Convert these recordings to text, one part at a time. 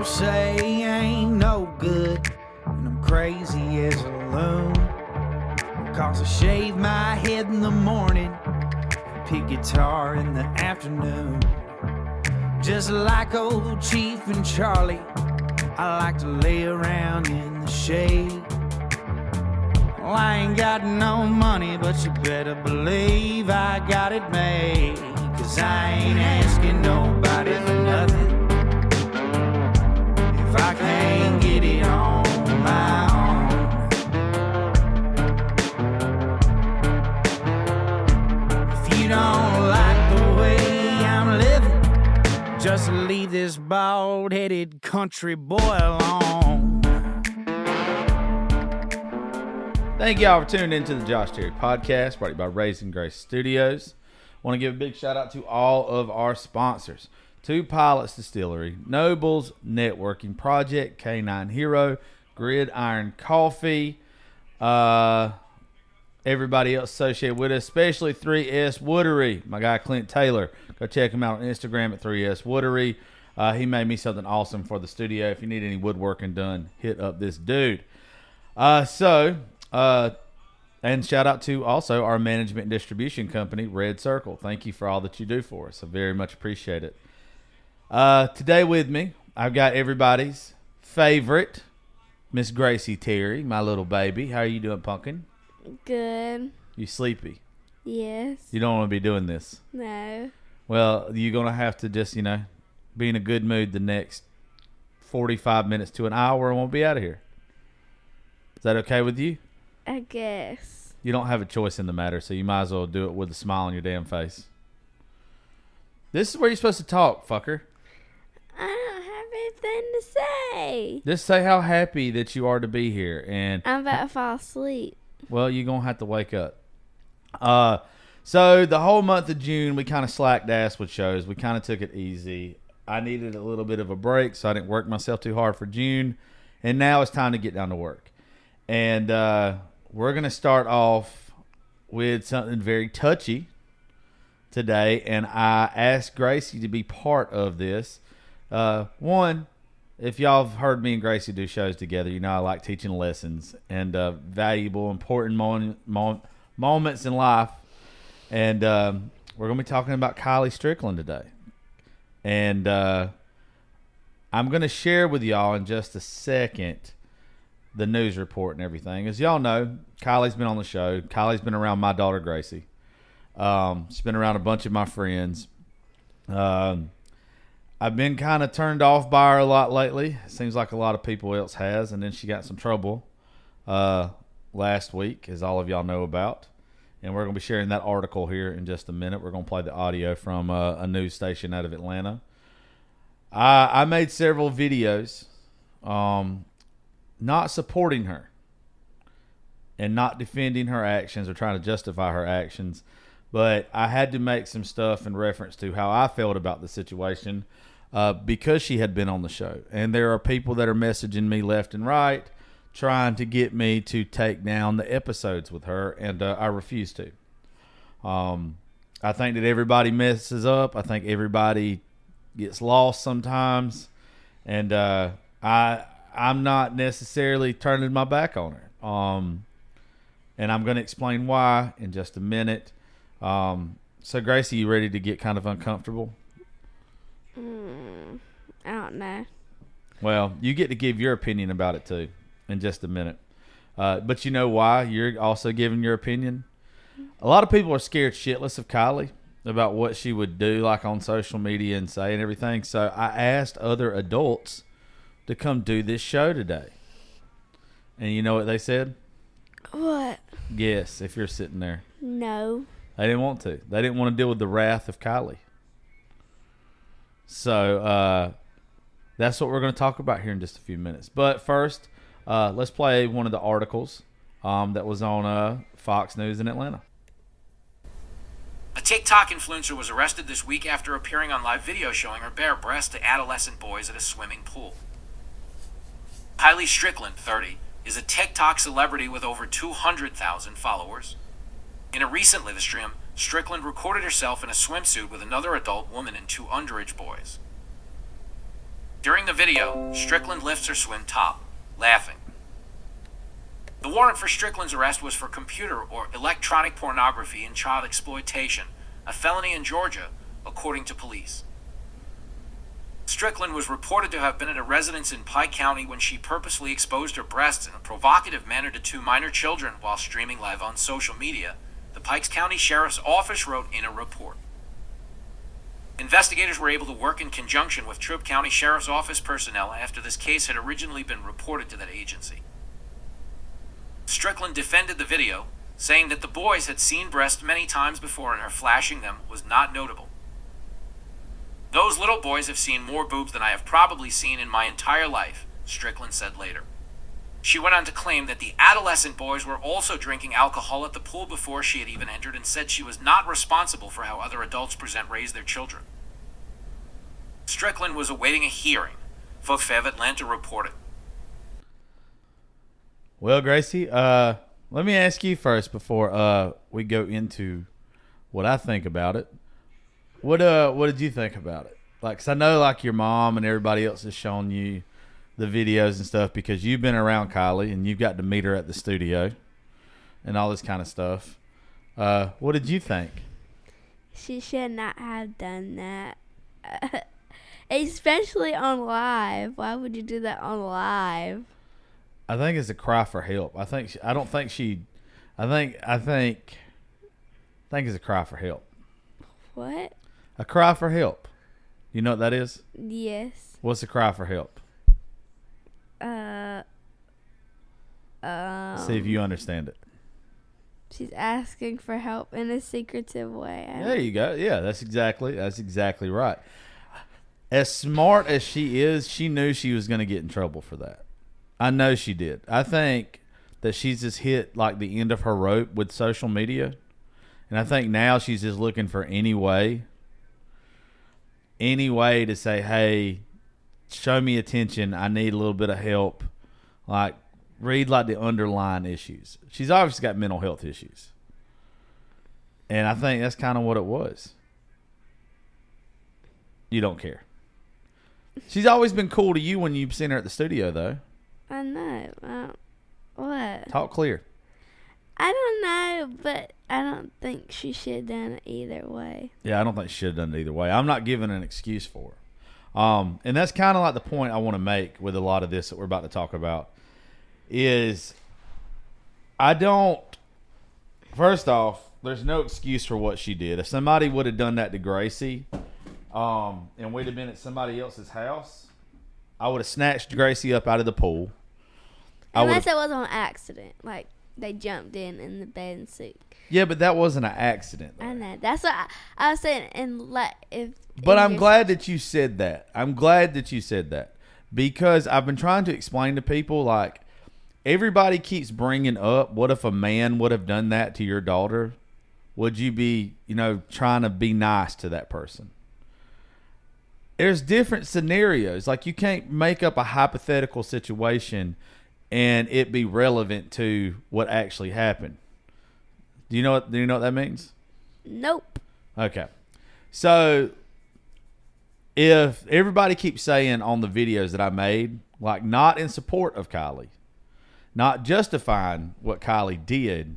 say I ain't no good, and I'm crazy as a loon. Cause I shave my head in the morning, pick guitar in the afternoon. Just like old Chief and Charlie, I like to lay around in the shade. Well, I ain't got no money, but you better believe I got it made. Cause I ain't asking nobody for nothing if I can't get it on my own. If you don't like the way I'm living, just leave this bald-headed country boy alone. Thank y'all for tuning into the Josh Terry Podcast, brought to you by Raising Grace Studios. Want to give a big shout out to all of our sponsors: Two Pilots Distillery, Nobles Networking Project, K9 Hero, Gridiron Coffee, everybody else associated with us, especially 3S Woodery, my guy Clint Taylor. Go check him out on Instagram at 3S Woodery. He made me something awesome for the studio. If you need any woodworking done, hit up this dude. And shout out to also our management and distribution company, Red Circle. Thank you for all that you do for us. I very much appreciate it. Today with me, I've got everybody's favorite, Miss Gracie Terry, my little baby. How are you doing, Pumpkin? Good. You sleepy? Yes. You don't want to be doing this? No. Well, you're going to have to just, be in a good mood the next 45 minutes to an hour and we'll be out of here. Is that okay with you? I guess. You don't have a choice in the matter, so you might as well do it with a smile on your damn face. This is where you're supposed to talk, fucker. I don't have anything to say. Just say how happy that you are to be here. And I'm about to fall asleep. well, you're going to have to wake up. So the whole month of June, we kind of slacked ass with shows. We kind of took it easy. I needed a little bit of a break, so I didn't work myself too hard for June. And now it's time to get down to work. And we're going to start off with something very touchy today. And I asked Gracie to be part of this. One, if y'all have heard me and Gracie do shows together, I like teaching lessons and valuable, important moments in life. And we're going to be talking about Kylie Strickland today. And I'm going to share with y'all in just a second the news report and everything. As y'all know, Kylie's been on the show. Kylie's been around my daughter, Gracie. She's been around a bunch of my friends. I've been kind of turned off by her a lot lately. It seems like a lot of people else has. And then she got some trouble last week, as all of y'all know about. And we're going to be sharing that article here in just a minute. We're going to play the audio from a news station out of Atlanta. I made several videos not supporting her and not defending her actions or trying to justify her actions. But I had to make some stuff in reference to how I felt about the situation because she had been on the show. And there are people that are messaging me left and right trying to get me to take down the episodes with her, and I refuse to. I think that everybody messes up. I think everybody gets lost sometimes, and I'm not necessarily turning my back on her. And I'm going to explain why in just a minute. So Gracie, you ready to get kind of uncomfortable? I don't know. Well, you get to give your opinion about it too in just a minute. But you know why you're also giving your opinion? A lot of people are scared shitless of Kylie about what she would do, like on social media and say and everything. So I asked other adults to come do this show today. And you know what they said? What? Yes, if you're sitting there. No. They didn't want to. They didn't want to deal with the wrath of Kylie. So that's what we're going to talk about here in just a few minutes. But first, let's play one of the articles that was on Fox News in Atlanta. A TikTok influencer was arrested this week after appearing on live video showing her bare breasts to adolescent boys at a swimming pool. Kylie Strickland, 30, is a TikTok celebrity with over 200,000 followers. In a recent live stream, Strickland recorded herself in a swimsuit with another adult woman and two underage boys. During the video, Strickland lifts her swim top, laughing. The warrant for Strickland's arrest was for computer or electronic pornography and child exploitation, a felony in Georgia, according to police. Strickland was reported to have been at a residence in Pike County when she purposely exposed her breasts in a provocative manner to 2 minor children while streaming live on social media, the Pikes County Sheriff's Office wrote in a report. Investigators were able to work in conjunction with Troup County Sheriff's Office personnel after this case had originally been reported to that agency. Strickland defended the video, saying that the boys had seen breasts many times before and her flashing them was not notable. Those little boys have seen more boobs than I have probably seen in my entire life, Strickland said later. She went on to claim that the adolescent boys were also drinking alcohol at the pool before she had even entered and said she was not responsible for how other adults raise their children. Strickland was awaiting a hearing, Fox 5 Atlanta reported. Well, Gracie, let me ask you first before we go into what I think about it. What did you think about it? Like, 'cause I know like your mom and everybody else has shown you the videos and stuff because you've been around Kylie and you've got to meet her at the studio and all this kind of stuff. What did you think? She should not have done that. Especially on live. Why would you do that on live? I think it's a cry for help. I think it's a cry for help. What? A cry for help. You know what that is? Yes. What's a cry for help? See if you understand it. She's asking for help in a secretive way. There you go. Yeah, that's exactly right. As smart as she is, she knew she was going to get in trouble for that. I know she did. I think that she's just hit like the end of her rope with social media. And I think now she's just looking for any way to say, hey, show me attention. I need a little bit of help. Like, read like the underlying issues. She's obviously got mental health issues. And I think that's kind of what it was. You don't care. She's always been cool to you when you've seen her at the studio, though. I know. What? Talk clear. I don't know, but I don't think she should have done it either way. Yeah, I don't think she should have done it either way. I'm not giving an excuse for her. And that's kind of like the point I want to make with a lot of this that we're about to talk about is first off, there's no excuse for what she did. If somebody would have done that to Gracie and we'd have been at somebody else's house, I would have snatched Gracie up out of the pool. Unless it was on accident. Like, they jumped in the bathing suit. Yeah, but that wasn't an accident, though. I know. That's what I was saying. But I'm glad that you said that. Because I've been trying to explain to people, like, everybody keeps bringing up, what if a man would have done that to your daughter? Would you be, trying to be nice to that person? There's different scenarios. Like, you can't make up a hypothetical situation and it be relevant to what actually happened. Do you know what that means? Nope. Okay. So if everybody keeps saying on the videos that I made, like, not in support of Kylie, not justifying what Kylie did,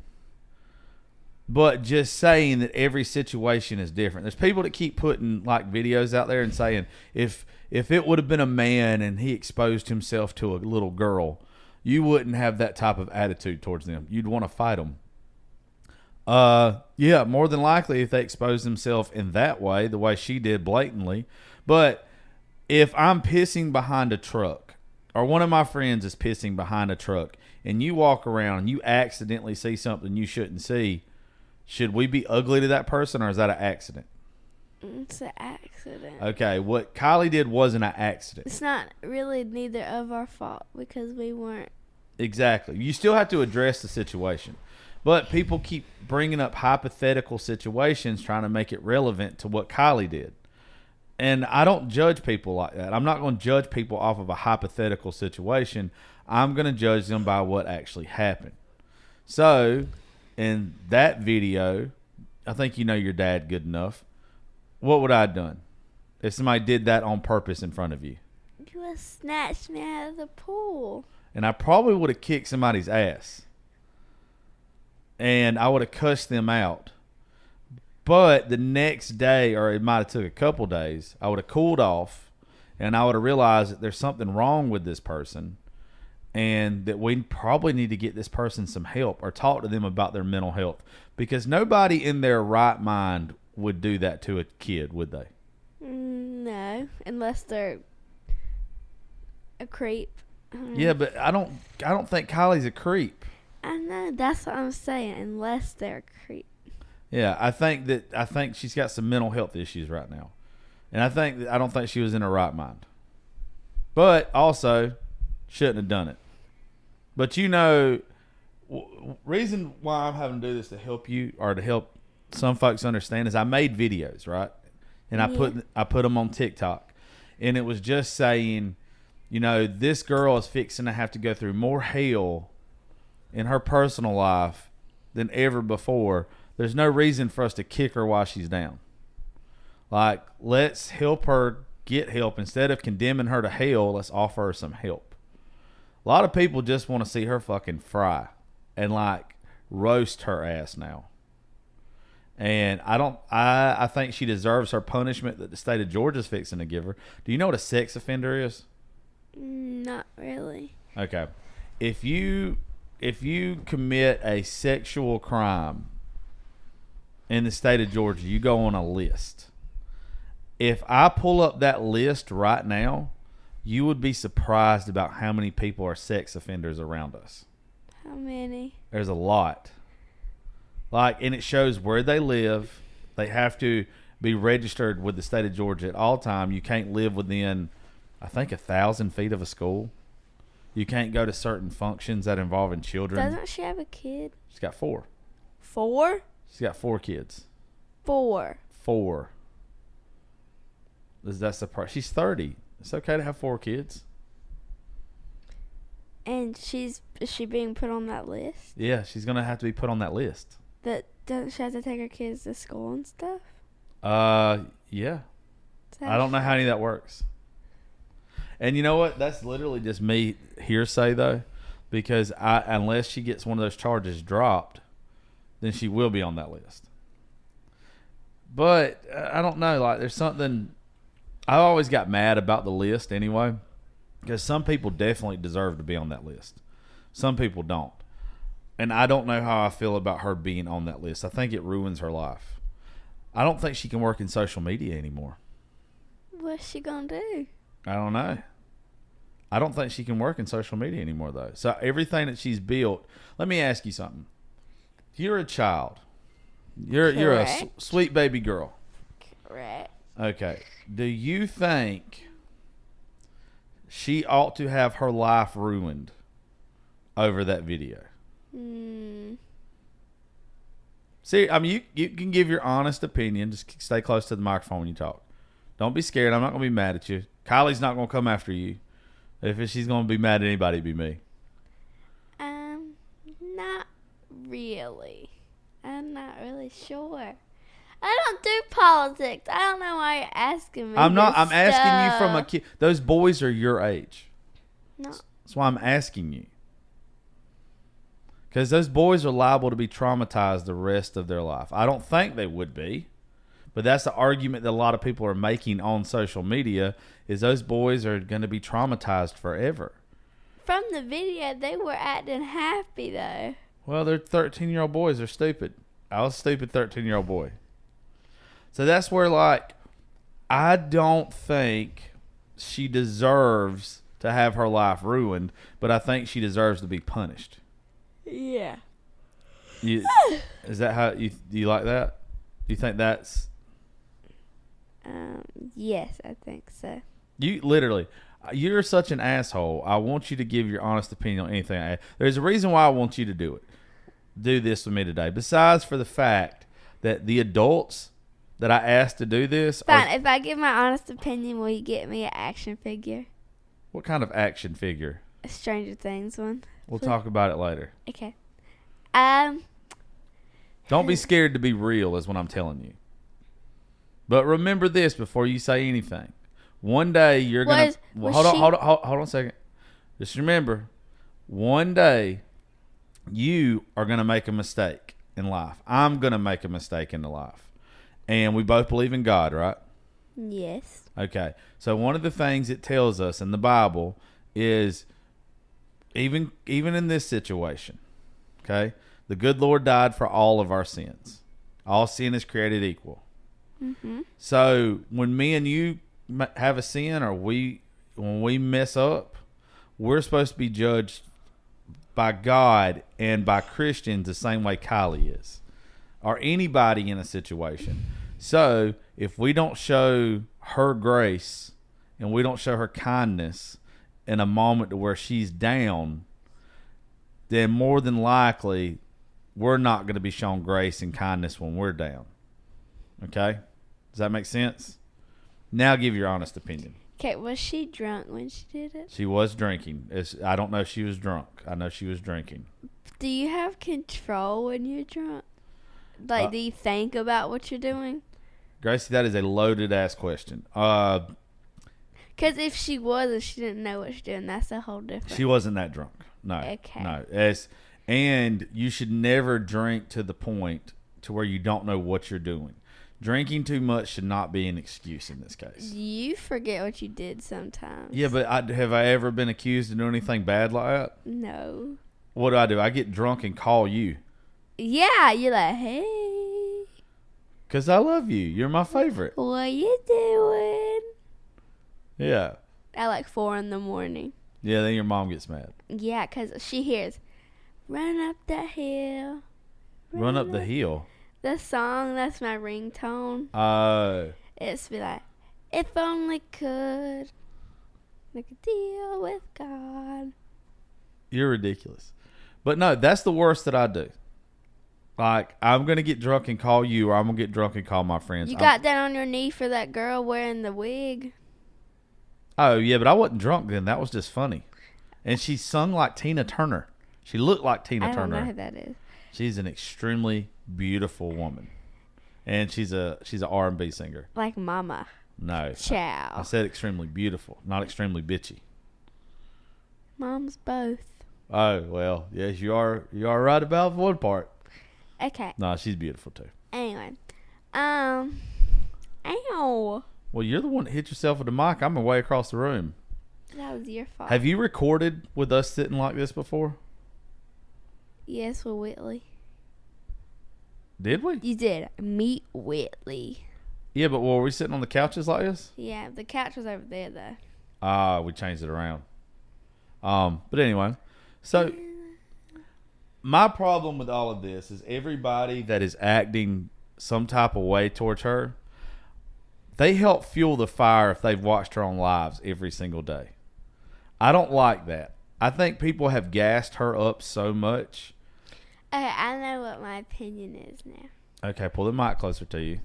but just saying that every situation is different. There's people that keep putting like videos out there and saying if it would have been a man and he exposed himself to a little girl, you wouldn't have that type of attitude towards them. You'd want to fight them. Yeah, more than likely if they expose themselves in that way, the way she did blatantly. But if I'm pissing behind a truck or one of my friends is pissing behind a truck and you walk around and you accidentally see something you shouldn't see, should we be ugly to that person or is that an accident? It's an accident. Okay, what Kylie did wasn't an accident. It's not really neither of our fault because we weren't. Exactly. You still have to address the situation. But people keep bringing up hypothetical situations trying to make it relevant to what Kylie did. And I don't judge people like that. I'm not going to judge people off of a hypothetical situation. I'm going to judge them by what actually happened. So, in that video, I think you know your dad good enough. What would I have done if somebody did that on purpose in front of you? He would have snatched me out of the pool. And I probably would have kicked somebody's ass. And I would have cussed them out. But the next day, or it might have took a couple days, I would have cooled off. And I would have realized that there's something wrong with this person. And that we probably need to get this person some help or talk to them about their mental health. Because nobody in their right mind would do that to a kid, would they? No, unless they're a creep. Yeah, but I don't think Kylie's a creep. I know, that's what I'm saying. Unless they're a creep. Yeah, I think she's got some mental health issues right now. And I don't think she was in her right mind. But also shouldn't have done it. But reason why I'm having to do this to help you or to help some folks understand is I made videos, right? And I put them on TikTok. And it was just saying, this girl is fixing to have to go through more hell in her personal life than ever before. There's no reason for us to kick her while she's down. Like, let's help her get help. Instead of condemning her to hell, let's offer her some help. A lot of people just want to see her fucking fry and roast her ass now. And I think she deserves her punishment that the state of Georgia's fixing to give her. Do you know what a sex offender is? Not really. Okay. If you commit a sexual crime in the state of Georgia, you go on a list. If I pull up that list right now, you would be surprised about how many people are sex offenders around us. How many? There's a lot. And it shows where they live. They have to be registered with the state of Georgia at all time. You can't live within, I think, 1,000 feet of a school. You can't go to certain functions that involve children. Doesn't she have a kid? She's got 4. 4? She's got 4 kids. 4. 4. That's the part. She's 30. It's okay to have 4 kids. And is she being put on that list? Yeah, she's gonna have to be put on that list. That doesn't she have to take her kids to school and stuff? Yeah. I don't know how any of that works. And you know what? That's literally just me hearsay though, because unless she gets one of those charges dropped, then she will be on that list. But I don't know. There's something. I always got mad about the list anyway, because some people definitely deserve to be on that list. Some people don't. And I don't know how I feel about her being on that list. I think it ruins her life. I don't think she can work in social media anymore. What's she gonna do? I don't know. I don't think she can work in social media anymore, though. So everything that she's built. Let me ask you something. You're a child. You're a sweet baby girl. Correct. Okay. Do you think she ought to have her life ruined over that video? See, I mean, you can give your honest opinion. Just stay close to the microphone when you talk. Don't be scared. I'm not going to be mad at you. Kylie's not going to come after you. If she's going to be mad at anybody, it'd be me. Not really. I'm not really sure. I don't do politics. I don't know why you're asking me. I'm not. I'm asking stuff. you from a kid. Those boys are your age. No. That's why I'm asking you. Because those boys are liable to be traumatized the rest of their life. I don't think they would be. But that's the argument that a lot of people are making on social media, is those boys are going to be traumatized forever. From the video, they were acting happy, though. Well, they're 13-year-old boys. They're stupid. I was a stupid 13-year-old boy. So that's where, I don't think she deserves to have her life ruined, but I think she deserves to be punished. Yeah. Is that how you like that? You think that's... Yes, I think so. You're such an asshole. I want you to give your honest opinion on anything. There's a reason why I want you to do this with me today. Besides for the fact that the adults that I asked to do this... Fine, if I give my honest opinion, will you get me an action figure? What kind of action figure? A Stranger Things one. We'll talk about it later. Okay. Don't be scared to be real is what I'm telling you. But remember this before you say anything. One day you're gonna. Well, hold on a second. Just remember, one day you are gonna make a mistake in life. I'm gonna make a mistake in life, and we both believe in God, right? Yes. Okay. So one of the things it tells us in the Bible is even in this situation, okay, the good Lord died for all of our sins. All sin is created equal. Mm-hmm. So when me and you have a sin, or when we mess up, we're supposed to be judged by God and by Christians the same way Kylie is, or anybody in a situation. So if we don't show her grace and we don't show her kindness in a moment to where she's down, then more than likely we're not going to be shown grace and kindness when we're down. Okay? Does that make sense? Now give your honest opinion. Okay, was she drunk when she did it? She was drinking. I don't know if she was drunk. I know she was drinking. Do you have control when you're drunk? Like, do you think about what you're doing? Gracie, that is a loaded ass question. Because if she was and she didn't know what she was doing, that's a whole different. She wasn't that drunk. No. Okay. No. And you should never drink to the point to where you don't know what you're doing. Drinking too much should not be an excuse in this case. You forget what you did sometimes. Yeah, but have I ever been accused of doing anything bad like that? No. What do? I get drunk and call you. Yeah, you're like, hey. Because I love you. You're my favorite. What you doing? Yeah. At like 4 a.m. Yeah, then your mom gets mad. Yeah, because she hears, run up the hill. Run up the hill? The song, that's my ringtone. It's be like, if only could make a deal with God. You're ridiculous. But no, that's the worst that I do. Like, I'm going to get drunk and call you, or I'm going to get drunk and call my friends. You got down on your knee for that girl wearing the wig. Oh, yeah, but I wasn't drunk then. That was just funny. And she sung like Tina Turner. She looked like Tina Turner. I don't know who that is. She's an extremely beautiful woman. And she's a R&B singer. Like Mama. No. Ciao. I said extremely beautiful, not extremely bitchy. Mom's both. Oh, well, yes, you are right about one part. Okay. No, she's beautiful too. Anyway. Ow. Well, you're the one that hit yourself with the mic. I'm way across the room. That was your fault. Have you recorded with us sitting like this before? Yes, with Whitley. Did we? You did. Meet Whitley. Yeah, but were we sitting on the couches like this? Yeah, the couch was over there, though. We changed it around. But anyway, so my problem with all of this is everybody that is acting some type of way towards her, they help fuel the fire if they've watched her on lives every single day. I don't like that. I think people have gassed her up so much. Okay, I know what my opinion is now. Okay, pull the mic closer to you.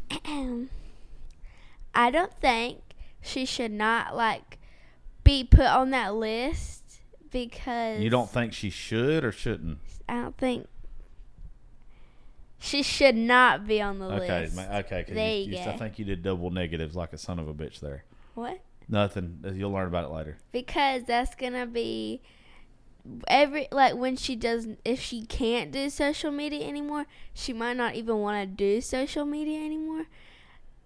I don't think she should not, be put on that list because... You don't think she should or shouldn't? I don't think... She should not be on the list. Okay, because I think you did double negatives like a son of a bitch there. What? Nothing. You'll learn about it later. Because that's going to be... when she does, if she can't do social media anymore, she might not even want to do social media anymore.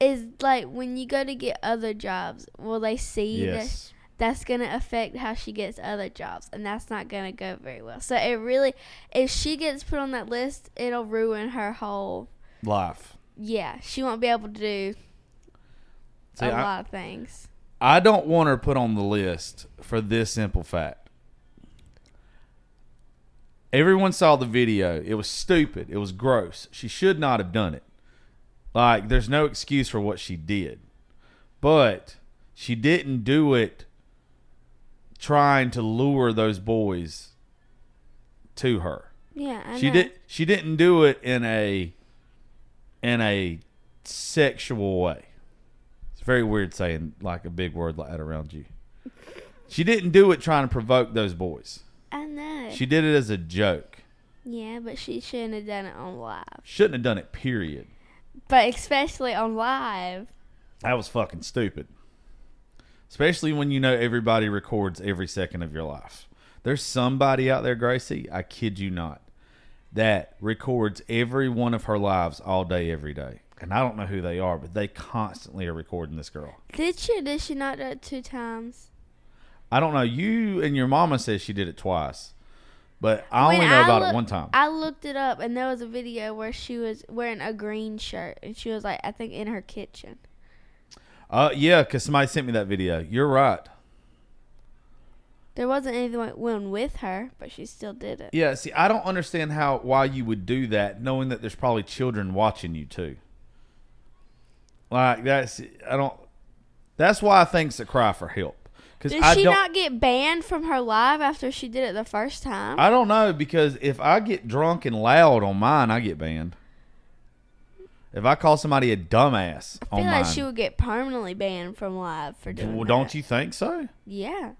Is like when you go to get other jobs, will they see Yes. that's going to affect how she gets other jobs, and that's not going to go very well. So it really, if she gets put on that list, it'll ruin her whole life. Yeah, she won't be able to do a lot of things. I don't want her put on the list for this simple fact. Everyone saw the video. It was stupid. It was gross. She should not have done it. Like, there's no excuse for what she did. But she didn't do it trying to lure those boys to her. Yeah, I know. She didn't do it in a sexual way. It's very weird saying like a big word like that around you. She didn't do it trying to provoke those boys. I know. She did it as a joke. Yeah, but she shouldn't have done it on live. Shouldn't have done it, period. But especially on live. That was fucking stupid. especially when you know everybody records every second of your life. There's somebody out there, Gracie, I kid you not, that records every one of her lives all day, every day. And I don't know who they are, but they constantly are recording this girl. Did she not do it 2 times? I don't know. You and your mama said she did it twice. But I only know about it one time. I looked it up, and there was a video where she was wearing a green shirt, and she was, like, I think in her kitchen. Yeah, because somebody sent me that video. You're right. There wasn't anyone with her, but she still did it. Yeah, see, I don't understand why you would do that, knowing that there's probably children watching you too. Like that's why I think it's a cry for help. Did she not get banned from her live after she did it the first time? I don't know, because if I get drunk and loud on mine, I get banned. If I call somebody a dumbass on mine, I feel like she would get permanently banned from live for doing that. Don't you think so? Yeah.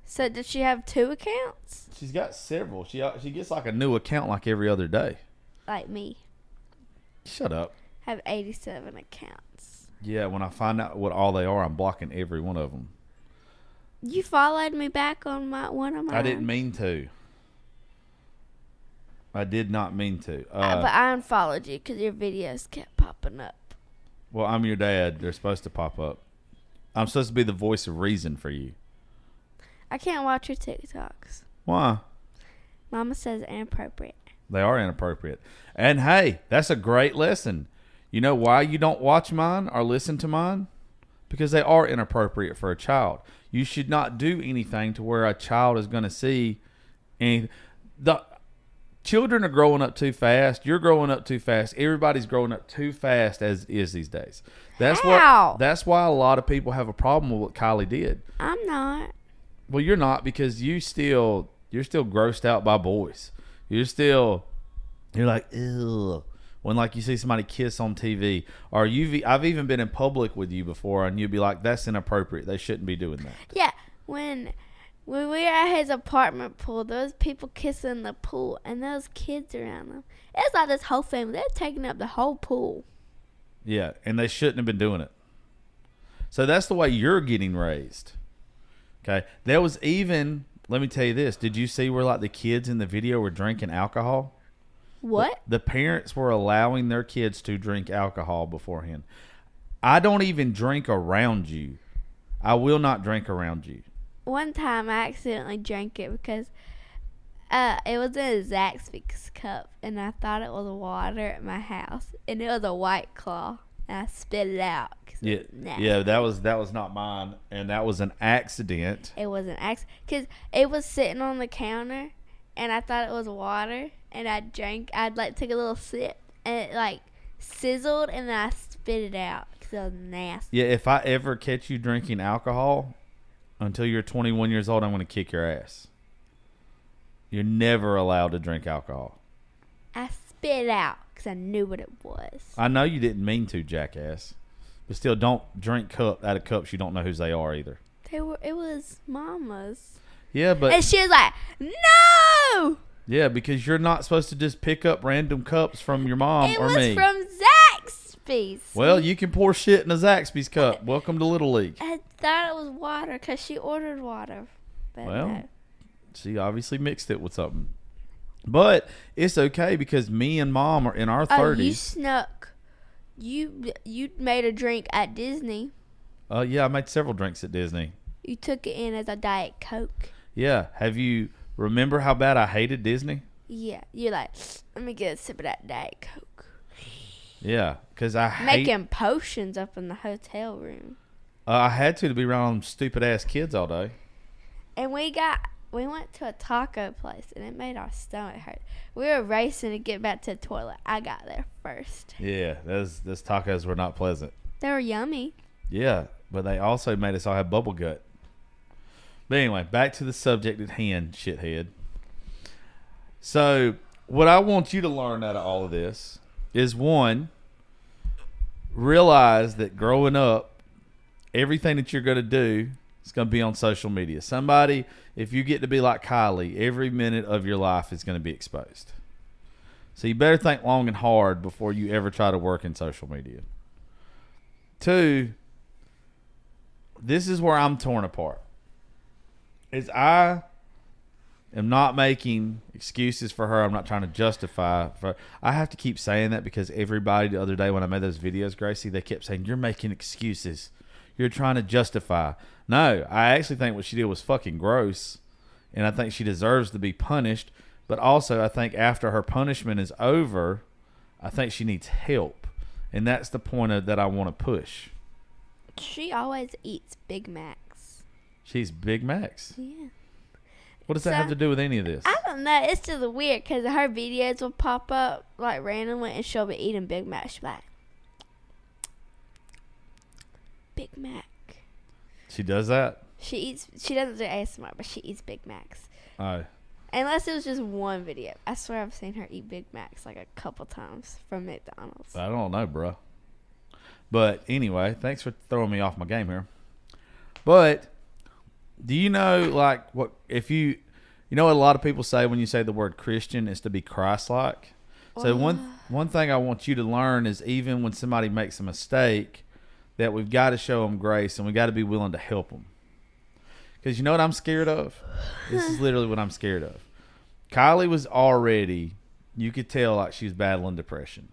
So did she have 2 accounts? She's got several. She gets like a new account like every other day. Like me. Shut up. I have 87 accounts. Yeah, when I find out what all they are, I'm blocking every one of them. You followed me back on one of mine. I didn't mean to. I did not mean to. But I unfollowed you because your videos kept popping up. Well, I'm your dad. They're supposed to pop up. I'm supposed to be the voice of reason for you. I can't watch your TikToks. Why? Mama says inappropriate. They are inappropriate. And hey, that's a great lesson. You know why you don't watch mine or listen to mine? Because they are inappropriate for a child. You should not do anything to where a child is going to see anything. The children are growing up too fast. You're growing up too fast. Everybody's growing up too fast as is these days. That's why a lot of people have a problem with what Kylie did. I'm not. Well, you're not, because you're still grossed out by boys. You're like, ew. When like you see somebody kiss on TV, or I've even been in public with you before, and you'd be like, "That's inappropriate. They shouldn't be doing that." Yeah, when we were at his apartment pool, there was people kissing in the pool, and there was kids around them. It's like this whole family. They're taking up the whole pool. Yeah, and they shouldn't have been doing it. So that's the way you're getting raised. Okay, there was even. Let me tell you this. Did you see where like the kids in the video were drinking alcohol? What? The parents were allowing their kids to drink alcohol beforehand. I don't even drink around you. I will not drink around you. One time I accidentally drank it because it was in a Zaxby's cup, and I thought it was water at my house, and it was a White Claw, and I spit it out. Yeah, that was not mine, and that was an accident. It was an accident because it was sitting on the counter, and I thought it was water, and I'd like take a little sip, and it like sizzled, and then I spit it out because it was nasty. Yeah, if I ever catch you drinking alcohol until you're 21 years old, I'm going to kick your ass. You're never allowed to drink alcohol. I spit it out because I knew what it was. I know you didn't mean to, jackass. But still, don't drink out of cups you don't know whose they are either. It was Mama's. Yeah, but... And she was like, no! Yeah, because you're not supposed to just pick up random cups from your mom or me. It was from Zaxby's. Well, you can pour shit in a Zaxby's cup. Welcome to Little League. I thought it was water because she ordered water. But well, no. She obviously mixed it with something. But it's okay because me and Mom are in our 30s. Oh, you snuck. You made a drink at Disney. Yeah, I made several drinks at Disney. You took it in as a Diet Coke. Yeah. Have you remember how bad I hated Disney? Yeah. You're like, let me get a sip of that Diet Coke. Yeah, because I making potions up in the hotel room. I had to be around stupid ass kids all day. And we went to a taco place, and it made our stomach hurt. We were racing to get back to the toilet. I got there first. Yeah, those tacos were not pleasant. They were yummy. Yeah, but they also made us all have bubble gut. But anyway, back to the subject at hand, shithead. So, what I want you to learn out of all of this is, one, realize that growing up, everything that you're going to do is going to be on social media. Somebody, if you get to be like Kylie, every minute of your life is going to be exposed. So you better think long and hard before you ever try to work in social media. Two, this is where I'm torn apart. Is I am not making excuses for her. I'm not trying to justify. I have to keep saying that because everybody the other day when I made those videos, Gracie, they kept saying, you're making excuses. You're trying to justify. No, I actually think what she did was fucking gross. And I think she deserves to be punished. But also, I think after her punishment is over, I think she needs help. And that's the point that I want to push. She always eats Big Macs. She's Big Macs. Yeah. What does that have to do with any of this? I don't know. It's just weird because her videos will pop up like randomly and she'll be eating Big Mac. She'll be like, Big Mac. She does that? She doesn't do ASMR, but she eats Big Macs. Oh. Unless it was just one video. I swear I've seen her eat Big Macs like a couple times from McDonald's. I don't know, bro. But anyway, thanks for throwing me off my game here. But do you know, like, what if you know what a lot of people say when you say the word Christian is to be Christ-like? So one thing I want you to learn is even when somebody makes a mistake, that we've got to show them grace and we got to be willing to help them. Because you know what I'm scared of? This is literally what I'm scared of. Kylie was already, you could tell like she was battling depression.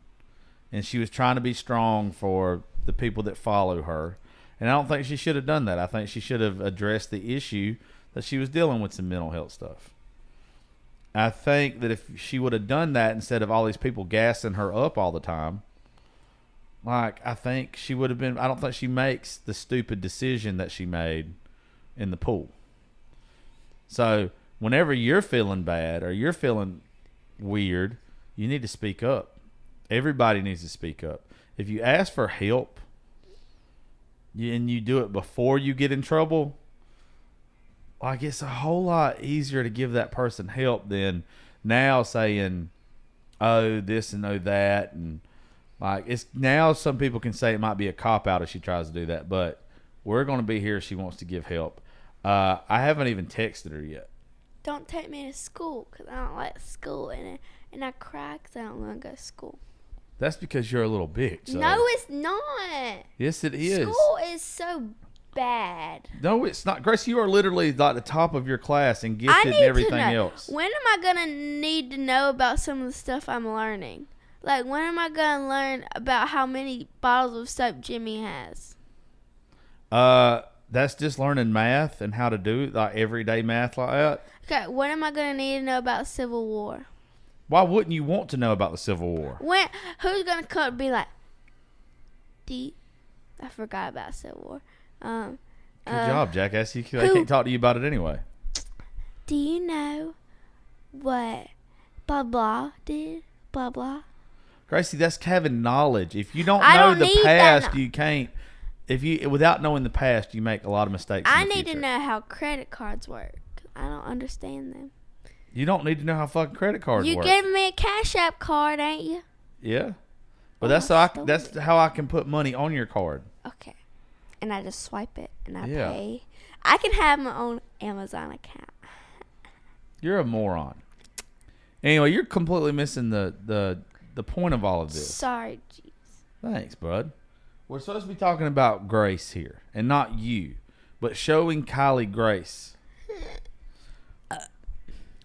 And she was trying to be strong for the people that follow her. And I don't think she should have done that. I think she should have addressed the issue that she was dealing with some mental health stuff. I think that if she would have done that instead of all these people gassing her up all the time, like, I think she would have been, I don't think she makes the stupid decision that she made in the pool. So whenever you're feeling bad or you're feeling weird, you need to speak up. Everybody needs to speak up. If you ask for help and you do it before you get in trouble, like, it's a whole lot easier to give that person help than now saying, oh, this and oh, that. And like, it's now some people can say it might be a cop out if she tries to do that, but we're going to be here if she wants to give help. I haven't even texted her yet. Don't take me to school because I don't like school. And I cry because I don't want to go to school. That's because you're a little bitch. So. No, it's not. Yes, it is. School is so bad. No, it's not. Grace, you are literally like the top of your class and gifted and everything else. When am I going to need to know about some of the stuff I'm learning? Like, when am I going to learn about how many bottles of soap Jimmy has? That's just learning math and how to do like everyday math like that. Okay, when am I going to need to know about Civil War? Why wouldn't you want to know about the Civil War? Who's going to come and be like, I forgot about Civil War. Good job, jackass. They can't talk to you about it anyway. Do you know what blah blah did? Blah blah. Gracie, that's having knowledge. If you don't know the past, you can't. Without knowing the past, you make a lot of mistakes. I need to know how credit cards work. I don't understand them. You don't need to know how fucking credit cards work. You gave me a Cash App card, ain't you? Yeah. But that's how I can put money on your card. Okay. And I just swipe it and I pay. I can have my own Amazon account. You're a moron. Anyway, you're completely missing the point of all of this. Sorry, jeez. Thanks, bud. We're supposed to be talking about grace here, and not you, but showing Kylie grace.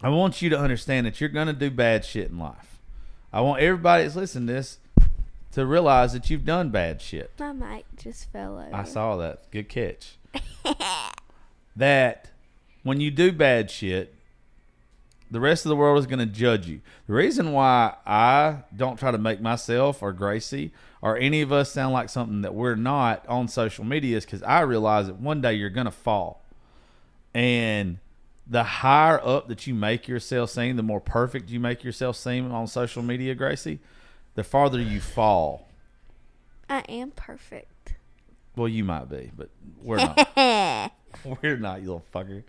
I want you to understand that you're going to do bad shit in life. I want everybody that's listening to this to realize that you've done bad shit. My mic just fell over. I saw that. Good catch. That when you do bad shit, the rest of the world is going to judge you. The reason why I don't try to make myself or Gracie or any of us sound like something that we're not on social media is because I realize that one day you're going to fall. And the higher up that you make yourself seem, the more perfect you make yourself seem on social media, Gracie, the farther you fall. I am perfect. Well, you might be, but we're not. We're not, you little fucker.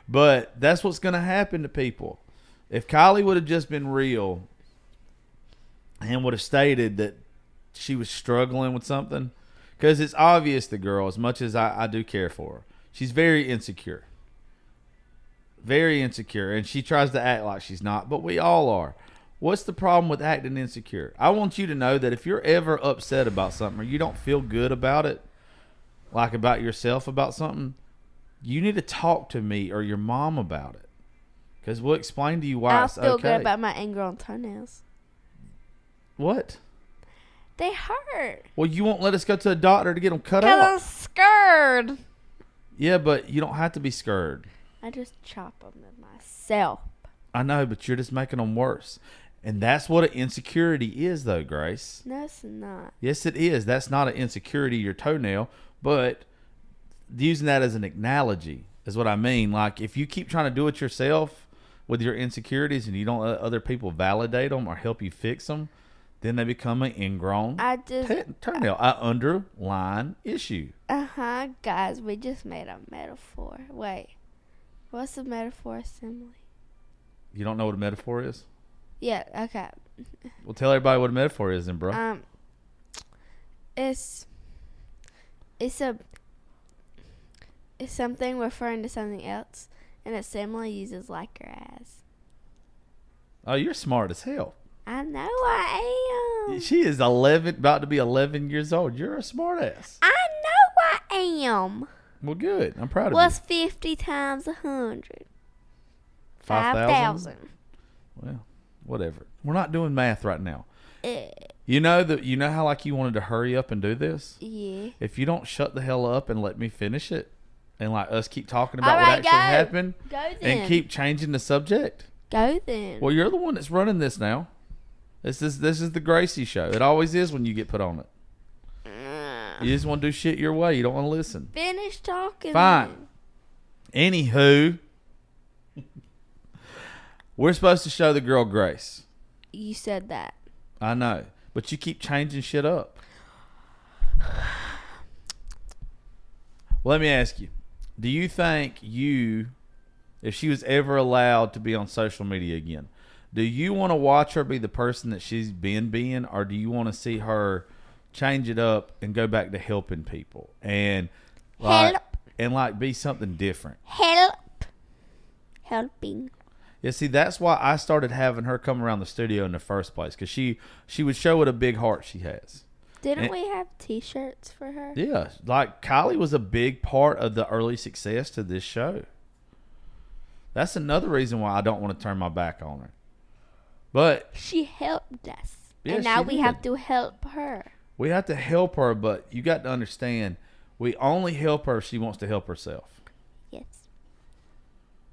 But that's what's going to happen to people. If Kylie would have just been real and would have stated that she was struggling with something, because it's obvious the girl, as much as I do care for her, she's very insecure. Very insecure. And she tries to act like she's not, but we all are. What's the problem with acting insecure? I want you to know that if you're ever upset about something or you don't feel good about it, like about yourself about something, you need to talk to me or your mom about it. Because we'll explain to you why I it's feel okay. good about my ingrown toenails. What? They hurt. Well, you won't let us go to a doctor to get them cut Because out. I'm scared. Yeah, but you don't have to be scared. I just chop them myself. I know, but you're just making them worse. And that's what an insecurity is, though, Grace. No, it's not. Yes, it is. That's not an insecurity, your toenail, but using that as an analogy is what I mean. Like, if you keep trying to do it yourself with your insecurities and you don't let other people validate them or help you fix them, then they become an ingrown toenail, an underlying issue. Guys, we just made a metaphor. Wait, what's the metaphor simile? You don't know what a metaphor is? Yeah, okay. Well, tell everybody what a metaphor is then, bro. It's something referring to something else, and a simile uses like your ass. Oh, you're smart as hell. I know I am. She is 11, about to be 11 years old. You're a smart ass. I know I am. Well, good. I'm proud of What's you. 50 times 100? 5,000? Well, whatever. We're not doing math right now. You know how like you wanted to hurry up and do this? Yeah. If you don't shut the hell up and let me finish it, and like us keep talking about All what right, actually happened, Go then. and keep changing the subject. Go then. Well, you're the one that's running this now. This is the Gracie show. It always is when you get put on it. You just want to do shit your way. You don't want to listen. Finish talking. Fine. Anywho, we're supposed to show the girl Grace. You said that. I know, but you keep changing shit up. Well, let me ask you. Do you think if she was ever allowed to be on social media again, do you want to watch her be the person that she's been being, or do you want to see her change it up and go back to helping people and like be something different? Helping. Yeah, see, that's why I started having her come around the studio in the first place, because she would show what a big heart she has. Didn't we have T-shirts for her? Yeah, like Kylie was a big part of the early success to this show. That's another reason why I don't want to turn my back on her. But she helped us, yeah, and now she we did. have to help her. We have to help her, but you got to understand, we only help her if she wants to help herself. Yes.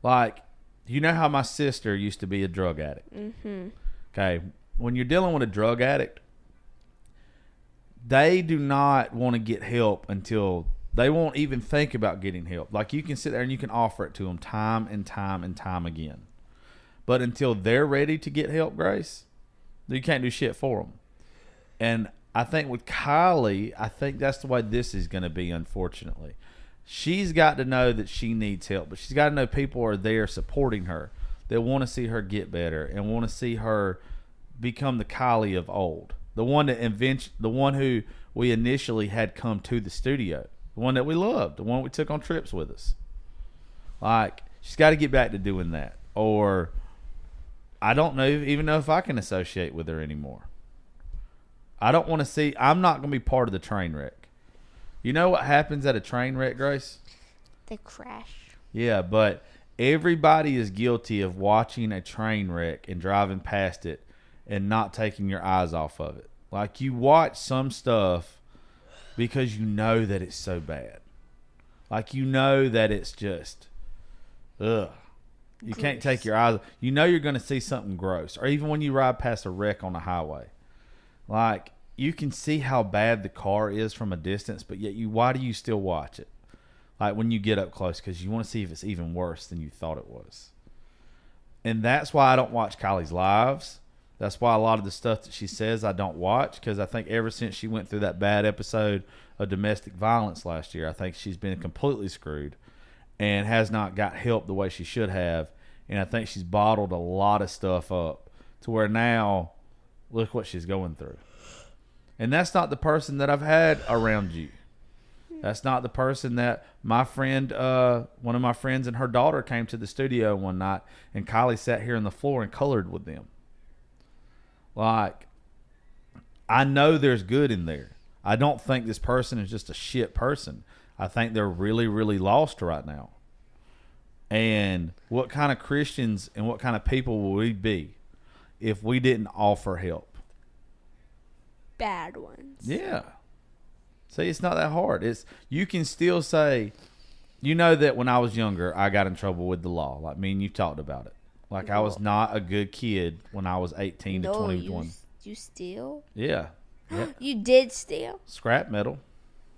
Like, you know how my sister used to be a drug addict? Mm-hmm. Okay, when you're dealing with a drug addict, they do not want to get help until they won't even think about getting help. Like, you can sit there and you can offer it to them time and time and time again. But until they're ready to get help, Grace, you can't do shit for them. And I think with Kylie, I think that's the way this is going to be, unfortunately. She's got to know that she needs help, but she's got to know people are there supporting her. They want to see her get better and want to see her become the Kylie of old. The one who we initially had come to the studio. The one that we loved. The one we took on trips with us. Like, she's got to get back to doing that. Or I don't even know if I can associate with her anymore. I don't want to see. I'm not going to be part of the train wreck. You know what happens at a train wreck, Grace? They crash. Yeah, but everybody is guilty of watching a train wreck and driving past it and not taking your eyes off of it. Like, you watch some stuff because you know that it's so bad. Like, you know that it's just, ugh. You can't take your eyes. You know you're going to see something gross. Or even when you ride past a wreck on the highway. Like, you can see how bad the car is from a distance, but yet why do you still watch it? Like, when you get up close, because you want to see if it's even worse than you thought it was. And that's why I don't watch Kylie's lives. That's why a lot of the stuff that she says I don't watch, because I think ever since she went through that bad episode of domestic violence last year, I think she's been completely screwed and has not got help the way she should have. And I think she's bottled a lot of stuff up to where now, look what she's going through. And that's not the person that I've had around you. That's not the person that my friend, one of my friends and her daughter came to the studio one night, and Kylie sat here on the floor and colored with them. Like, I know there's good in there. I don't think this person is just a shit person. I think they're really, really lost right now. And what kind of Christians and what kind of people will we be if we didn't offer help? Bad ones. Yeah. See, it's not that hard. You can still say, you know that when I was younger, I got in trouble with the law. Like me and you talked about it. Like I was not a good kid when I was 18 to 21. You steal? Yeah. You did steal? Scrap metal.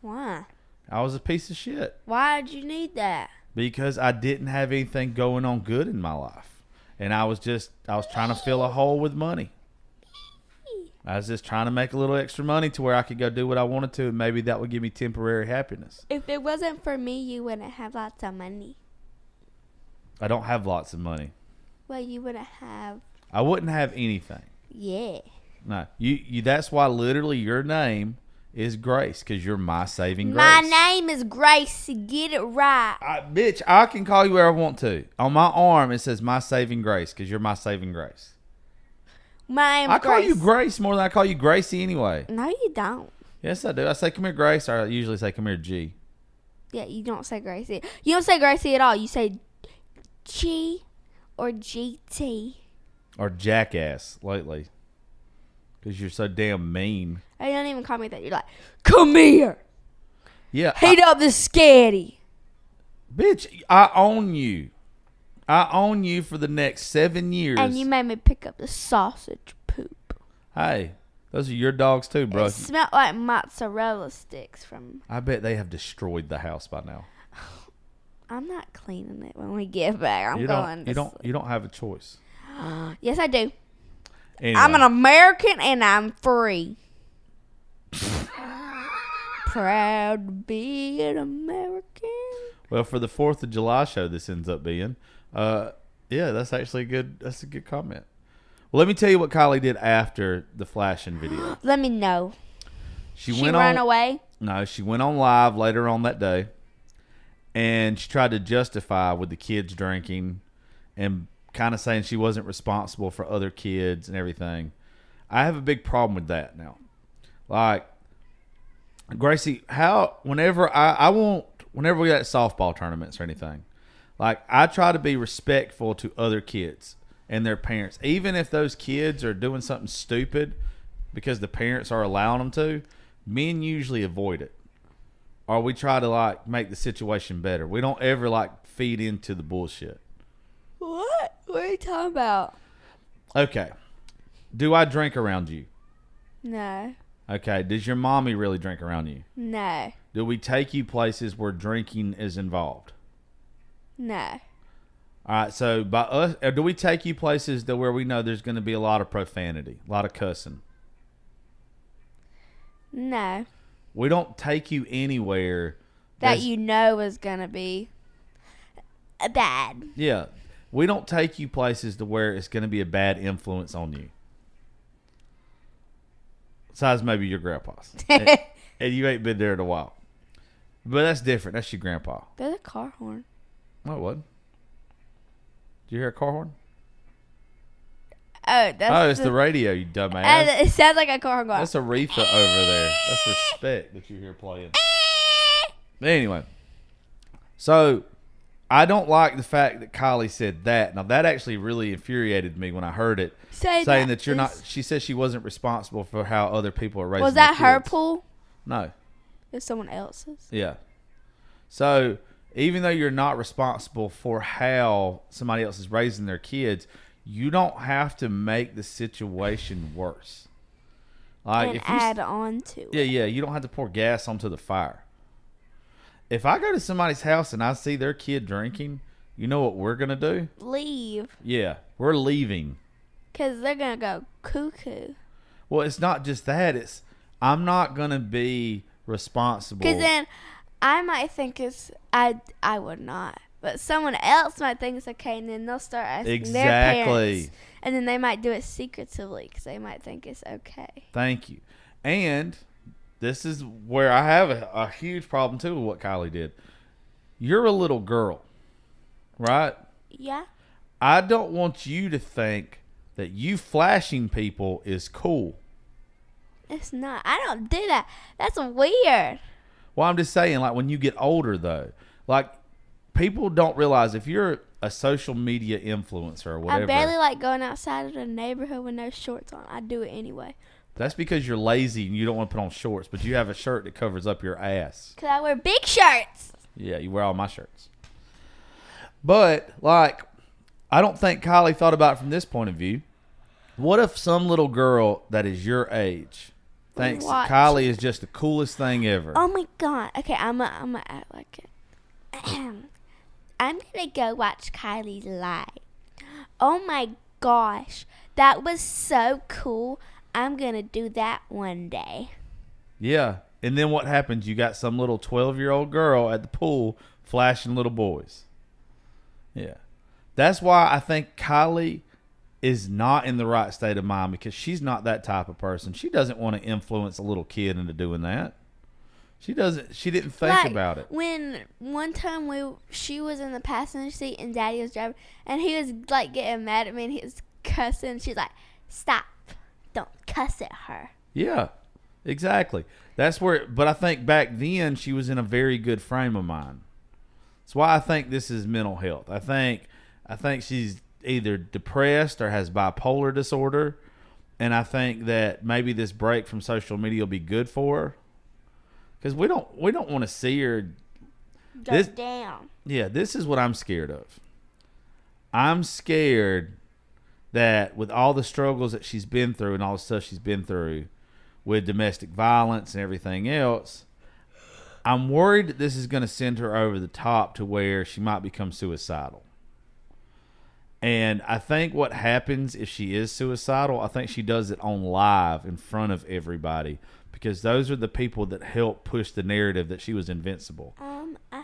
Why? I was a piece of shit. Why did you need that? Because I didn't have anything going on good in my life. And I was trying to fill a hole with money. I was just trying to make a little extra money to where I could go do what I wanted to, and maybe that would give me temporary happiness. If it wasn't for me, you wouldn't have lots of money. I don't have lots of money. Well, you wouldn't have. I wouldn't have anything. Yeah. No, you. That's why literally your name is Grace, because you're my saving grace. My name is Grace. Get it right. Bitch, I can call you whatever I want to. On my arm, it says my saving grace, because you're my saving grace. My name is I call Grace. you Grace more than I call you Gracie anyway. No, you don't. Yes, I do. I say, come here, Grace, or I usually say, come here, G. Yeah, you don't say Gracie. You don't say Gracie at all. You say G or GT. Or Jackass lately. Because you're so damn mean. Oh, you don't even call me that. You're like, come here. Yeah. Heat up the scatty. Bitch, I own you. I own you for the next 7 years. And you made me pick up the sausage poop. Hey, those are your dogs too, bro. It smelled like mozzarella sticks from... I bet they have destroyed the house by now. I'm not cleaning it when we get back. I'm You going to don't have a choice. Yes, I do. Anyway. I'm an American and I'm free. Proud to be an American. Well, for the 4th of July show, this ends up being, yeah, that's actually that's a good comment. Well, let me tell you what Kylie did after the flashing video. Let me know. She ran away? No, she went on live later on that day, and she tried to justify with the kids drinking and kind of saying she wasn't responsible for other kids and everything. I have a big problem with that now. Like, Gracie, whenever we got softball tournaments or anything, like, I try to be respectful to other kids and their parents, even if those kids are doing something stupid because the parents are allowing them to. Men usually avoid it, or we try to like make the situation better. We don't ever like feed into the bullshit. What? What are you talking about? Okay, do I drink around you? No. Okay, does your mommy really drink around you? No. Do we take you places where drinking is involved? No. All right, so by us, do we take you places where we know there's going to be a lot of profanity, a lot of cussing? No. We don't take you anywhere That you know is going to be bad. Yeah, we don't take you places to where it's going to be a bad influence on you. Besides maybe your grandpa's. and you ain't been there in a while. But that's different. That's your grandpa. There's a car horn. No, it wasn't. Did you hear a car horn? Oh, it's the radio, you dumbass. It sounds like a car horn. That's Aretha over there. That's respect that you hear playing. But anyway, so I don't like the fact that Kylie said that. Now, that actually really infuriated me when I heard it. Saying that you're not. She said she wasn't responsible for how other people are raising Was that their her kids. pool? No. It's someone else's. Yeah. So even though you're not responsible for how somebody else is raising their kids, you don't have to make the situation worse. Like, And if you add on to it. Yeah, you don't have to pour gas onto the fire. If I go to somebody's house and I see their kid drinking, you know what we're going to do? Leave. Yeah, we're leaving. Because they're going to go cuckoo. Well, it's not just that. It's I'm not going to be responsible. Because then I might think it's... I would not. But someone else might think it's okay, and then they'll start asking their parents. And then they might do it secretively because they might think it's okay. Thank you. And this is where I have a huge problem, too, with what Kylie did. You're a little girl, right? Yeah. I don't want you to think that you flashing people is cool. It's not. I don't do that. That's weird. Well, I'm just saying, like, when you get older, though, like, people don't realize if you're a social media influencer or whatever. I barely like going outside of the neighborhood with no shorts on. I do it anyway. That's because you're lazy and you don't want to put on shorts, but you have a shirt that covers up your ass. Because I wear big shirts. Yeah, you wear all my shirts. But, like, I don't think Kylie thought about it from this point of view. What if some little girl that is your age thinks Watch. Kylie is just the coolest thing ever? Oh my god. Okay, I'm gonna act like it. I'm gonna go watch Kylie's live. Oh my gosh. That was so cool. I'm gonna do that one day. Yeah. And then what happens? You got some little 12-year-old girl at the pool flashing little boys. Yeah. That's why I think Kylie is not in the right state of mind, because she's not that type of person. She doesn't want to influence a little kid into doing that. She didn't think about it. When one time she was in the passenger seat and Daddy was driving, and he was like getting mad at me and he was cussing. She's like, "Stop. Don't cuss at her." Yeah. Exactly. That's where, but I think back then she was in a very good frame of mind. That's why I think this is mental health. I think she's either depressed or has bipolar disorder, and I think that maybe this break from social media will be good for her, because we don't want to see her Go down. Yeah, this is what I'm scared of. I'm scared that with all the struggles that she's been through and all the stuff she's been through with domestic violence and everything else, I'm worried that this is going to send her over the top to where she might become suicidal. And I think what happens if she is suicidal, I think she does it on live in front of everybody, because those are the people that help push the narrative that she was invincible. I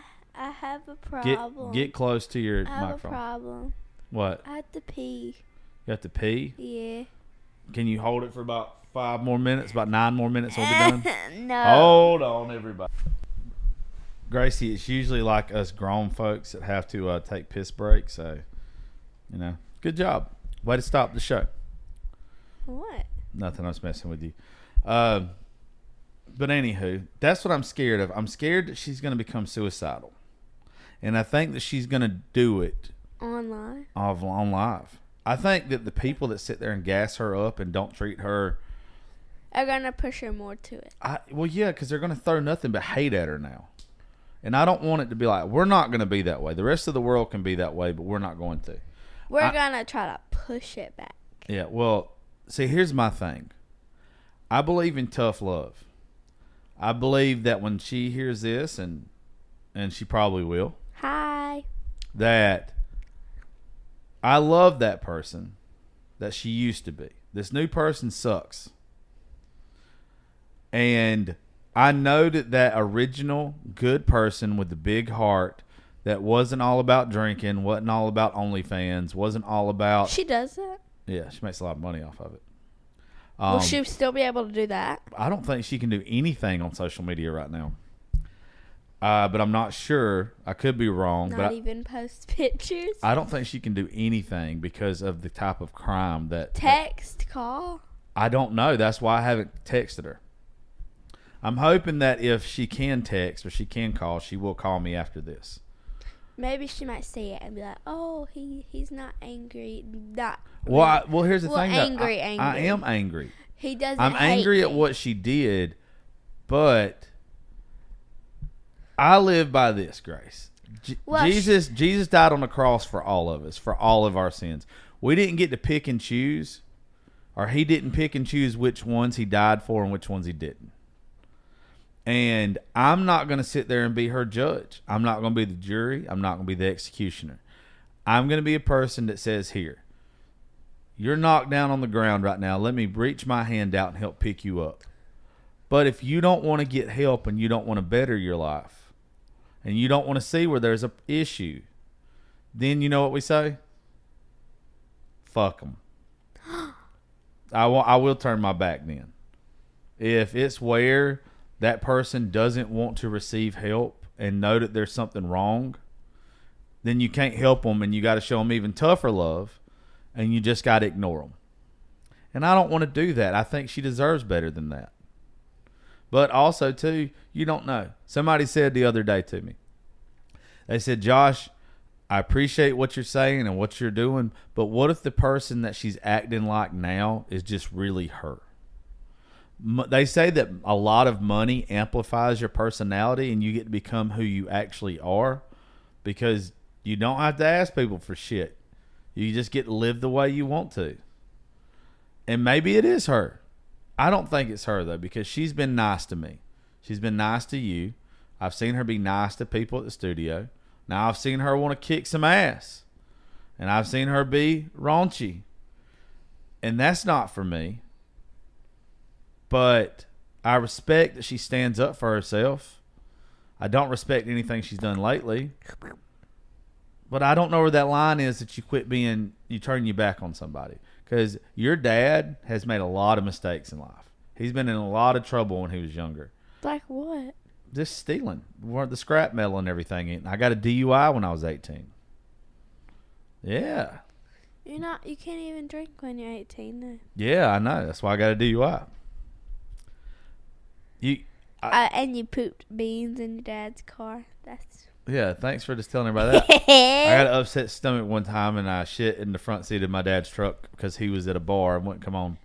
have a problem. Get close to your I have microphone. a problem. What? I have to pee. You have to pee? Yeah. Can you hold it for about 5 more minutes? About 9 more minutes, we'll be done? No. Hold on, everybody. Gracie, it's usually like us grown folks that have to take piss breaks. So, good job. Way to stop the show. What? Nothing, I was messing with you. But anywho, that's what I'm scared of. I'm scared that she's going to become suicidal. And I think that she's going to do it Online. on live. I think that the people that sit there and gas her up and don't treat her, Are gonna push her more to it. well, yeah, because they're going to throw nothing but hate at her now. And I don't want it to be like, we're not going to be that way. The rest of the world can be that way, but we're not going to. We're gonna try to push it back. Yeah, well, see, here's my thing. I believe in tough love. I believe that when she hears this, and she probably will, Hi. that I love that person that she used to be. This new person sucks. And I know that original good person with the big heart that wasn't all about drinking, wasn't all about OnlyFans, wasn't all about... She does that? Yeah, she makes a lot of money off of it. Will she still be able to do that? I don't think she can do anything on social media right now. But I'm not sure. I could be wrong. Not even post pictures? I don't think she can do anything because of the type of crime that... Text, call? I don't know. That's why I haven't texted her. I'm hoping that if she can text or she can call, she will call me after this. Maybe she might see it and be like, "Oh, he's not angry." Not Well, here's the thing. Angry. I am angry. He doesn't. I'm angry at what she did, but I live by this, Grace. Jesus died on the cross for all of us, for all of our sins. We didn't get to pick and choose, or he didn't pick and choose which ones he died for and which ones he didn't. And I'm not going to sit there and be her judge. I'm not going to be the jury. I'm not going to be the executioner. I'm going to be a person that says, here, you're knocked down on the ground right now. Let me reach my hand out and help pick you up. But if you don't want to get help and you don't want to better your life and you don't want to see where there's an issue, then you know what we say? Fuck them. I will turn my back then. If it's where that person doesn't want to receive help and know that there's something wrong, then you can't help them, and you got to show them even tougher love, and you just got to ignore them. And I don't want to do that. I think she deserves better than that. But also, too, you don't know. Somebody said the other day to me, they said, Josh, I appreciate what you're saying and what you're doing, but what if the person that she's acting like now is just really her? They say that a lot of money amplifies your personality and you get to become who you actually are because you don't have to ask people for shit. You just get to live the way you want to. And maybe it is her. I don't think it's her, though, because she's been nice to me. She's been nice to you. I've seen her be nice to people at the studio. Now I've seen her want to kick some ass. And I've seen her be raunchy. And that's not for me. But I respect that she stands up for herself. I don't respect anything she's done lately. But I don't know where that line is that you turn your back on somebody. Because your dad has made a lot of mistakes in life. He's been in a lot of trouble when he was younger. Like what? Just stealing. The scrap metal and everything. I got a DUI when I was 18. Yeah. You can't even drink when you're 18 now. Yeah, I know. That's why I got a DUI. And you pooped beans in your dad's car. Yeah, thanks for just telling everybody that. I got an upset stomach one time and I shit in the front seat of my dad's truck because he was at a bar and wouldn't come on.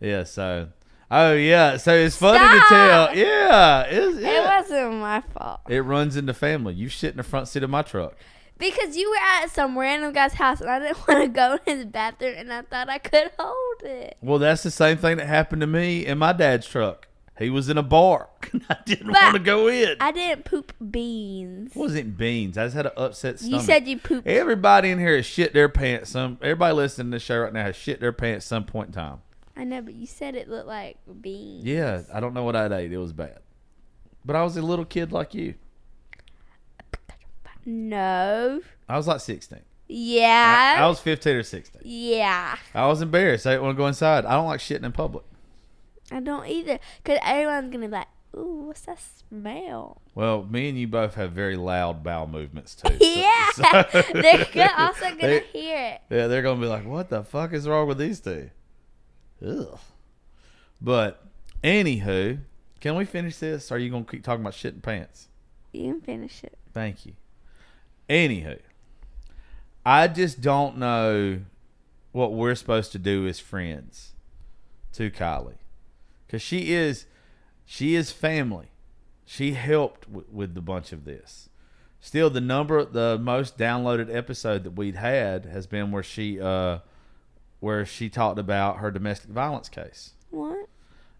Yeah, so. Oh, yeah. So it's funny to tell. Yeah, it wasn't my fault. It runs in the family. You shit in the front seat of my truck. Because you were at some random guy's house and I didn't want to go in his bathroom and I thought I could hold it. Well, that's the same thing that happened to me in my dad's truck. He was in a bar. I didn't want to go in. I didn't poop beans. It wasn't beans. I just had an upset stomach. You said you pooped. Everybody in here has shit their pants. Everybody listening to the show right now has shit their pants some point in time. I know, but you said it looked like beans. Yeah, I don't know what I'd ate. It was bad. But I was a little kid like you. No. I was like 16. Yeah. I was 15 or 16. Yeah. I was embarrassed. I didn't want to go inside. I don't like shitting in public. I don't either. Because everyone's going to be like, ooh, what's that smell? Well, me and you both have very loud bowel movements, too. Yeah. So They're also going to hear it. Yeah, they're going to be like, what the fuck is wrong with these two? Ugh. But, anywho, can we finish this? Or are you going to keep talking about shit in pants? You can finish it. Thank you. Anywho, I just don't know what we're supposed to do as friends to Kylie. Because she is family. She helped with the bunch of this. Still, the most downloaded episode that we'd had has been where she talked about her domestic violence case. What?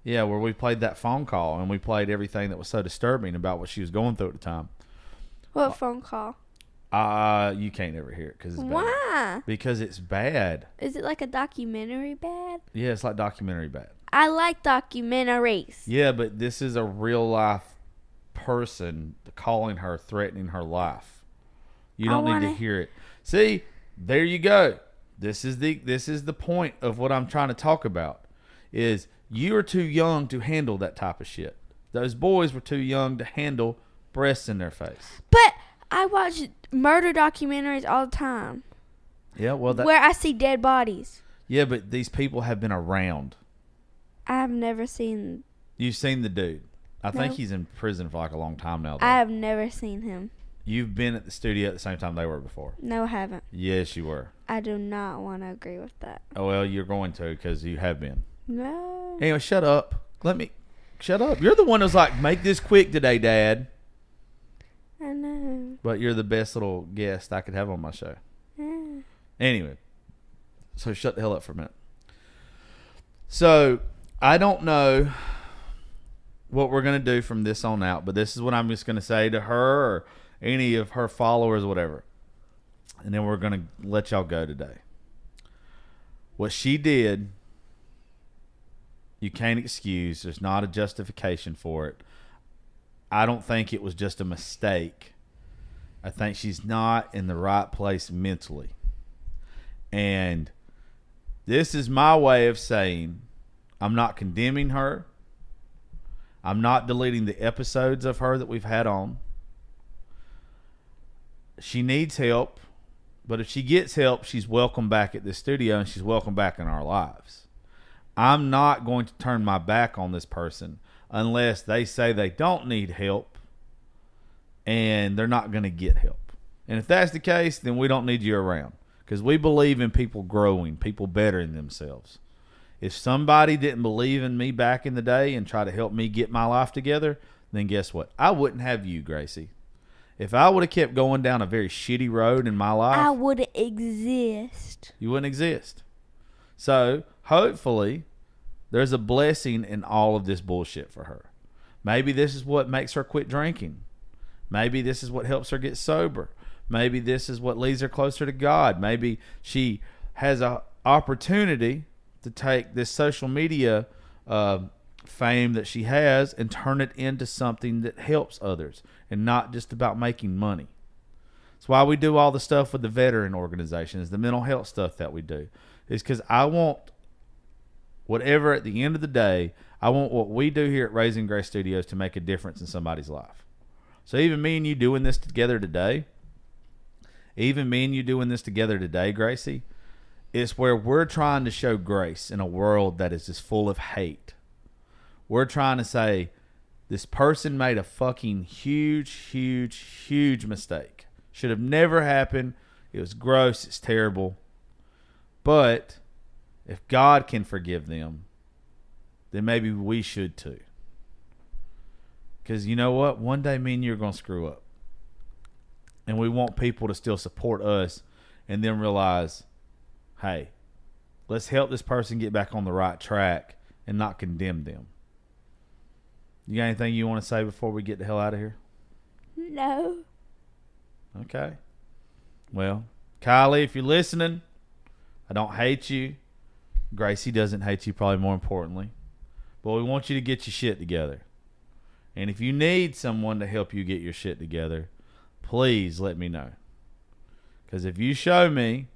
Yeah, where we played that phone call and we played everything that was so disturbing about what she was going through at the time. What phone call? You can't ever hear it because it's bad. Why? Because it's bad. Is it like a documentary bad? Yeah, it's like documentary bad. I like documentaries. Yeah, but this is a real life person calling her, threatening her life. You don't need to hear it. See, there you go. This is the point of what I'm trying to talk about. Is you are too young to handle that type of shit. Those boys were too young to handle breasts in their face. But I watch murder documentaries all the time. Yeah, well, where I see dead bodies. Yeah, but these people have been around. I've never seen. You've seen the dude. I think he's in prison for like a long time now, though. I have never seen him. You've been at the studio at the same time they were before. No, I haven't. Yes, you were. I do not want to agree with that. Oh, well, you're going to because you have been. No. Anyway, shut up. Shut up. You're the one who's like, make this quick today, Dad. I know. But you're the best little guest I could have on my show. Yeah. Anyway, so shut the hell up for a minute. So, I don't know what we're going to do from this on out, but this is what I'm just going to say to her or any of her followers, whatever. And then we're going to let y'all go today. What she did, you can't excuse. There's not a justification for it. I don't think it was just a mistake. I think she's not in the right place mentally. And this is my way of saying I'm not condemning her. I'm not deleting the episodes of her that we've had on. She needs help. But if she gets help, she's welcome back at this studio and she's welcome back in our lives. I'm not going to turn my back on this person unless they say they don't need help and they're not going to get help. And if that's the case, then we don't need you around, because we believe in people growing, people bettering themselves. If somebody didn't believe in me back in the day and try to help me get my life together, then guess what? I wouldn't have you, Gracie. If I would have kept going down a very shitty road in my life, I wouldn't exist. You wouldn't exist. So hopefully there's a blessing in all of this bullshit for her. Maybe this is what makes her quit drinking. Maybe this is what helps her get sober. Maybe this is what leads her closer to God. Maybe she has an opportunity to take this social media fame that she has and turn it into something that helps others and not just about making money. That's why we do all the stuff with the veteran organizations, the mental health stuff that we do. Is because I want whatever, at the end of the day, I want what we do here at Raising Grace Studios to make a difference in somebody's life. So even me and you doing this together today, Gracie, is where we're trying to show grace in a world that is just full of hate. We're trying to say, this person made a fucking huge mistake. Should have never happened. It was gross. It's terrible. But if God can forgive them, then maybe we should too. Because you know what? One day me and you are going to screw up. And we want people to still support us and then realize, hey, let's help this person get back on the right track and not condemn them. You got anything you want to say before we get the hell out of here? No. Okay. Well, Kylie, if you're listening, I don't hate you. Gracie doesn't hate you, probably more importantly. But we want you to get your shit together. And if you need someone to help you get your shit together, please let me know. Because if you show me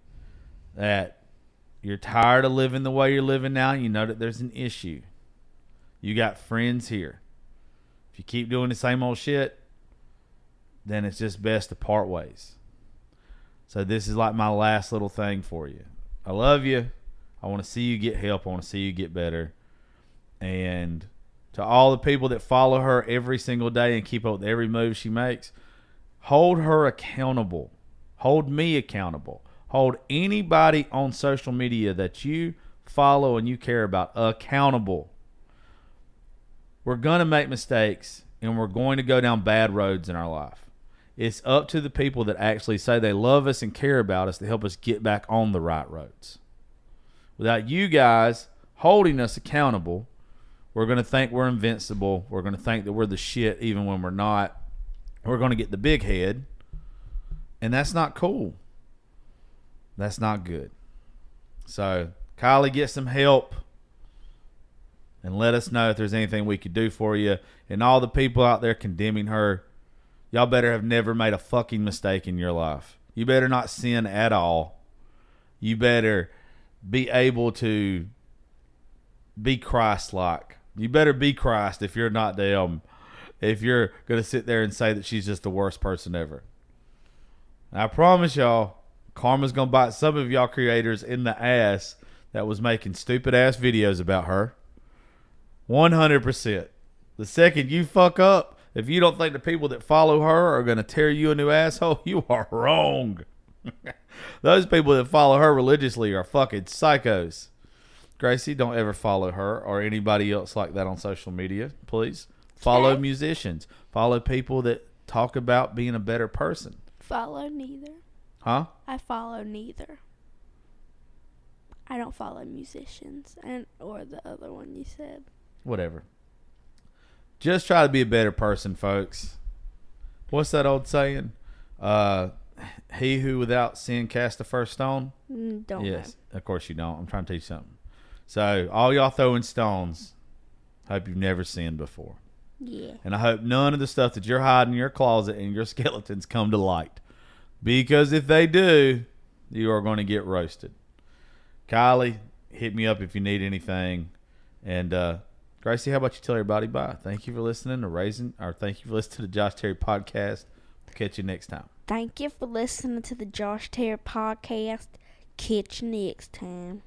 that you're tired of living the way you're living now, you know that there's an issue. You got friends here. If you keep doing the same old shit, then it's just best to part ways. So this is like my last little thing for you. I love you. I want to see you get help. I want to see you get better. And to all the people that follow her every single day and keep up with every move she makes, hold her accountable. Hold me accountable. Hold anybody on social media that you follow and you care about accountable. We're going to make mistakes and we're going to go down bad roads in our life. It's up to the people that actually say they love us and care about us to help us get back on the right roads. Without you guys holding us accountable, we're going to think we're invincible. We're going to think that we're the shit even when we're not. We're going to get the big head. And that's not cool. That's not good. So, Kylie, get some help. And let us know if there's anything we could do for you. And all the people out there condemning her, y'all better have never made a fucking mistake in your life. You better not sin at all. You better be able to be Christ-like. You better be Christ if you're not them. If you're going to sit there and say that she's just the worst person ever. I promise y'all, karma's going to bite some of y'all creators in the ass that was making stupid-ass videos about her. 100%. The second you fuck up, if you don't think the people that follow her are going to tear you a new asshole, you are wrong. Those people that follow her religiously are fucking psychos. Gracie, don't ever follow her or anybody else like that on social media, please. Follow musicians. Follow people that talk about being a better person. Follow neither. Huh? I follow neither. I don't follow musicians or the other one you said. Whatever. Just try to be a better person, folks. What's that old saying? He who without sin cast the first stone? Don't Yes, of course you don't. I'm trying to tell you something. So, all y'all throwing stones, hope you've never sinned before. Yeah. And I hope none of the stuff that you're hiding in your closet and your skeletons come to light. Because if they do, you are going to get roasted. Kylie, hit me up if you need anything. And Gracie, how about you tell everybody bye? Thank you for listening to thank you for listening to the Josh Terry podcast. Catch you next time. Thank you for listening to the Josh Terry podcast. Catch you next time.